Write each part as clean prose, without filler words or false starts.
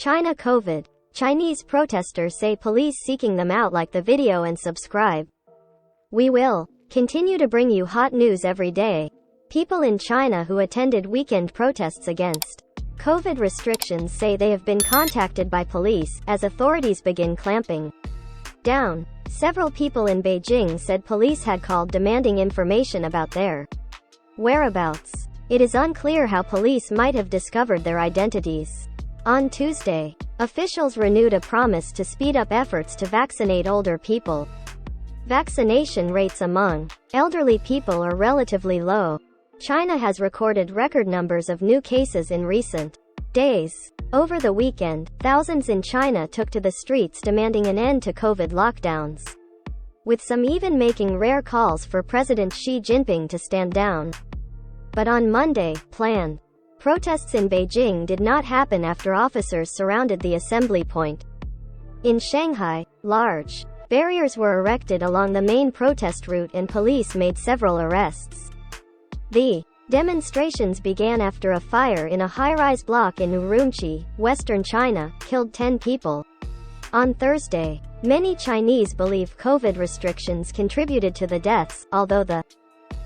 China COVID. Chinese protesters say police seeking them out. Like the video and subscribe. We will continue to bring you hot news every day. People in China who attended weekend protests against COVID restrictions say they have been contacted by police as authorities begin clamping down. Several people in Beijing said police had called demanding information about their whereabouts. It is unclear how police might have discovered their identities. On Tuesday, officials renewed a promise to speed up efforts to vaccinate older people. Vaccination rates among elderly people are relatively low. China has recorded record numbers of new cases in recent days. Over the weekend, thousands in China took to the streets demanding an end to COVID lockdowns, with some even making rare calls for President Xi Jinping to stand down. But on Monday, planned protests in Beijing did not happen after officers surrounded the assembly point. In Shanghai, large barriers were erected along the main protest route and police made several arrests. The demonstrations began after a fire in a high-rise block in Urumqi, western China, killed 10 people. On Thursday, many Chinese believe COVID restrictions contributed to the deaths, although the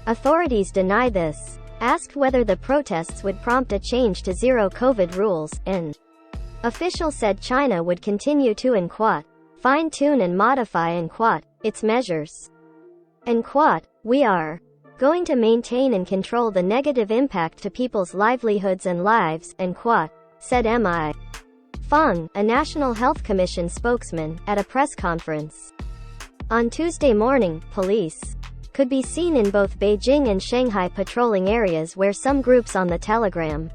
authorities deny this. Asked whether the protests would prompt a change to zero COVID rules, an official said China would continue to fine-tune and modify its measures. We are going to maintain and control the negative impact to people's livelihoods and lives, said Mi Feng, a National Health Commission spokesman, at a press conference. On Tuesday morning, police could be seen in both Beijing and Shanghai patrolling areas where some groups on the Telegram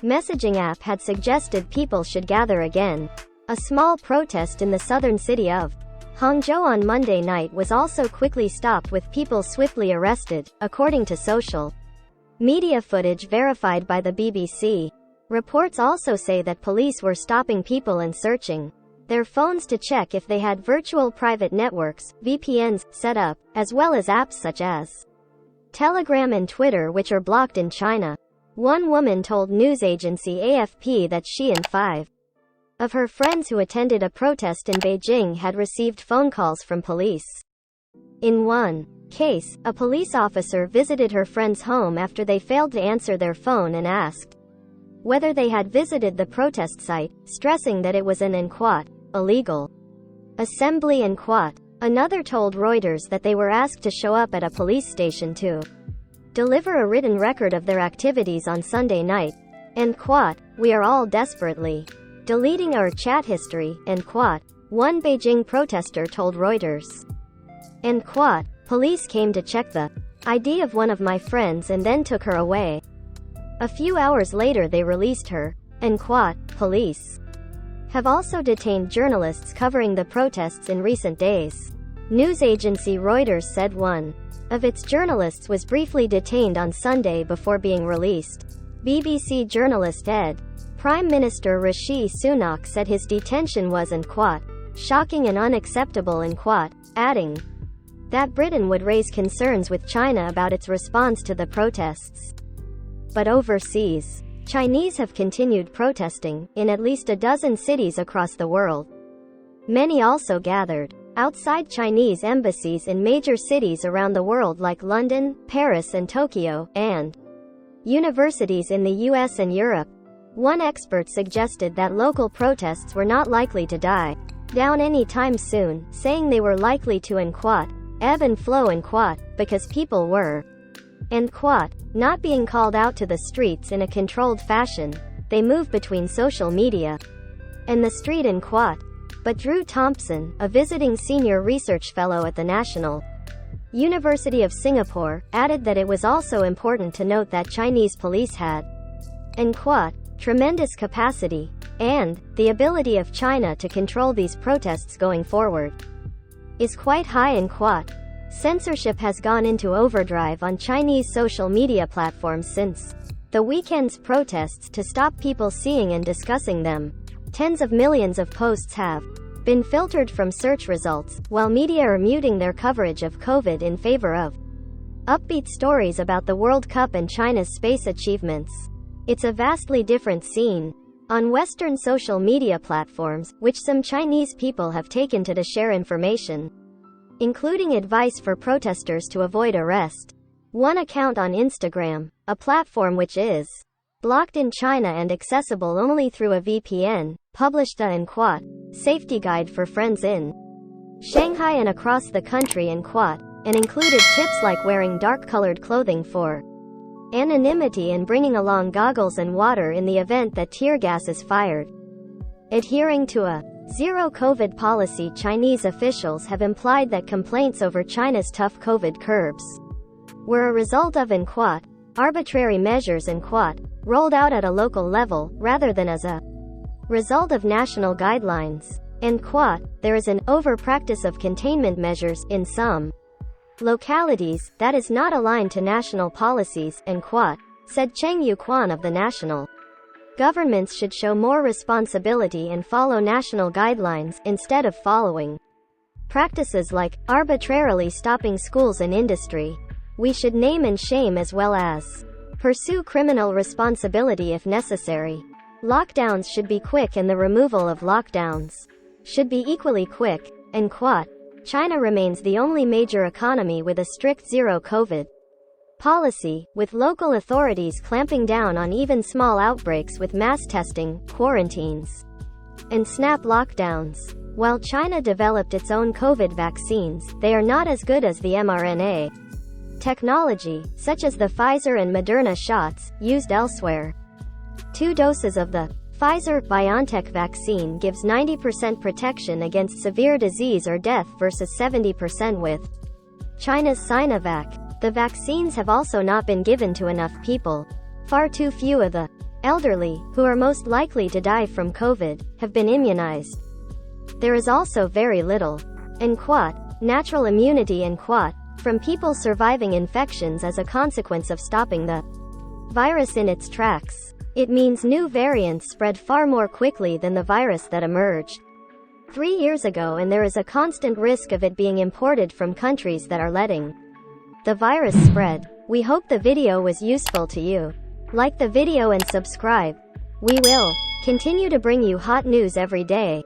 messaging app had suggested people should gather again. A small protest in the southern city of Hangzhou on Monday night was also quickly stopped with people swiftly arrested, according to social media footage verified by the BBC. Reports also say that police were stopping people and searching their phones to check if they had virtual private networks, VPNs, set up, as well as apps such as Telegram and Twitter, which are blocked in China. One woman told news agency AFP that she and 5 of her friends who attended a protest in Beijing had received phone calls from police. In one case, a police officer visited her friend's home after they failed to answer their phone and asked whether they had visited the protest site, stressing that it was an illegal assembly. Another told Reuters that they were asked to show up at a police station to deliver a written record of their activities on Sunday night. We are all desperately deleting our chat history, one Beijing protester told Reuters. Police came to check the ID of one of my friends and then took her away. A few hours later they released her. Police have also detained journalists covering the protests in recent days. News agency Reuters said one of its journalists was briefly detained on Sunday before being released. BBC journalist Ed. Prime Minister Rishi Sunak said his detention was shocking and unacceptable, adding that Britain would raise concerns with China about its response to the protests. But overseas, Chinese have continued protesting in at least a dozen cities across the world. Many also gathered outside Chinese embassies in major cities around the world like London, Paris and Tokyo, and universities in the US and Europe. One expert suggested that local protests were not likely to die down anytime soon, saying they were likely to ebb and flow because people were not being called out to the streets in a controlled fashion. They move between social media and the street But Drew Thompson, a visiting senior research fellow at the National University of Singapore, added that it was also important to note that Chinese police had tremendous capacity and the ability of China to control these protests going forward is quite high. Censorship has gone into overdrive on Chinese social media platforms since the weekend's protests to stop people seeing and discussing them. Tens of millions of posts have been filtered from search results, while media are muting their coverage of COVID in favor of upbeat stories about the World Cup and China's space achievements. It's a vastly different scene. on Western social media platforms, which some Chinese people have taken to share information, including advice for protesters to avoid arrest. One account on Instagram, a platform which is blocked in China and accessible only through a VPN, published a safety guide for friends in Shanghai and across the country and included tips like wearing dark-colored clothing for anonymity and bringing along goggles and water in the event that tear gas is fired. Adhering to a zero-COVID policy, Chinese officials have implied that complaints over China's tough COVID curbs were a result of arbitrary measures rolled out at a local level, rather than as a result of national guidelines. There is an over-practice of containment measures in some localities that is not aligned to national policies, said Cheng Yuquan of the national governments should show more responsibility and follow national guidelines, instead of following practices like arbitrarily stopping schools and industry. We should name and shame as well as pursue criminal responsibility if necessary. Lockdowns should be quick and the removal of lockdowns should be equally quick. China remains the only major economy with a strict zero-COVID policy, with local authorities clamping down on even small outbreaks with mass testing, quarantines, and snap lockdowns. While China developed its own COVID vaccines, they are not as good as the mRNA technology, such as the Pfizer and Moderna shots, used elsewhere. 2 doses of the Pfizer-BioNTech vaccine gives 90% protection against severe disease or death versus 70% with China's Sinovac. The vaccines have also not been given to enough people. Far too few of the elderly, who are most likely to die from COVID, have been immunized. There is also very little natural immunity from people surviving infections as a consequence of stopping the virus in its tracks. It means new variants spread far more quickly than the virus that emerged 3 years ago, and there is a constant risk of it being imported from countries that are letting the virus spread. We hope the video was useful to you. Like the video and subscribe. We will continue to bring you hot news every day.